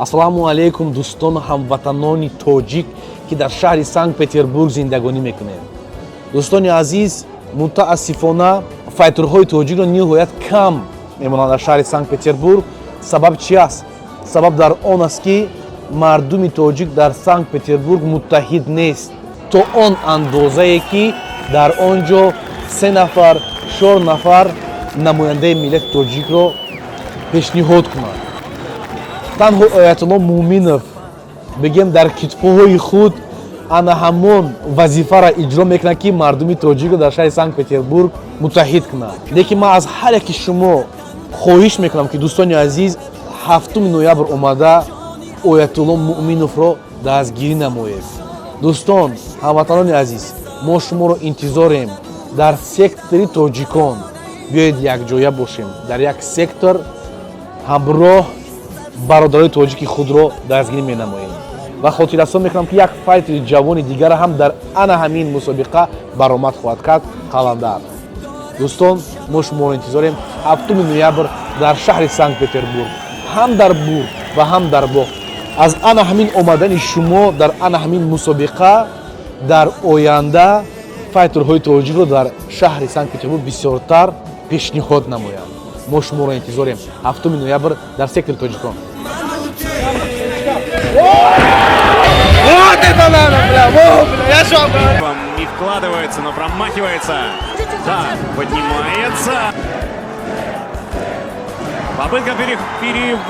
ассалому алейкум дӯстону ҳамватанони тоҷик ки дар шаҳри Санкт-Петербург зиндагонӣ мекунем. Дӯстони азиз, мутаассифона файтерҳои тоҷикро ниҳоят кам мемонанд дар шаҳри Санкт-Петербург. Сабаб чи аст? Сабаб дар он аст ки мардуми тоҷик дар Санкт-Петербург муттаҳид нест то он андозае ки дар он ҷо 3 нафар 4 нафар намояндаи миллати тоҷикро пешниҳод кунад. танҳо Оятулло Муъминов бигем дар китобҳои худ ана ҳамон вазифаро иҷро мекунад ки мардуми тоҷикро дар шаҳри Санкт-Петербург муттаҳид кунад. лекин ман аз ҳар яки шумо хоҳиш мекунам ки дӯстони азиз 7 ноябр омада Оятулло Муъминовро дастгирӣ намоед. дӯстон, ҳамватанони азиз, мо шуморо интизорем дар сектори тоҷикон. биёед якҷоя бошем, дар як сектор ҳамроҳ бародарои тоҷики худро дастгирӣ менамоем. ва хотиррасон мекунам ки як файтери ҷавони дигар ҳам дар ана ҳамин мусобиқа баромад хоҳад кард. Қаландар. дӯстон, мо шуморо интизорем 7 ноябр дар шаҳри Санкт-Петербург, ҳам дар Бург ва ҳам дар Бог. аз ана ҳамин омадани шумо дар ана ҳамин мусобиқа дар оянда файтерҳои тоҷикро дар шаҳри Санкт-Петербург бисёртар пешниҳод намоянд. мо шуморо интизорем 7 ноябр дар сектори тоҷикон. Не вкладывается, но промахивается. Да, поднимается. Попытка перевода.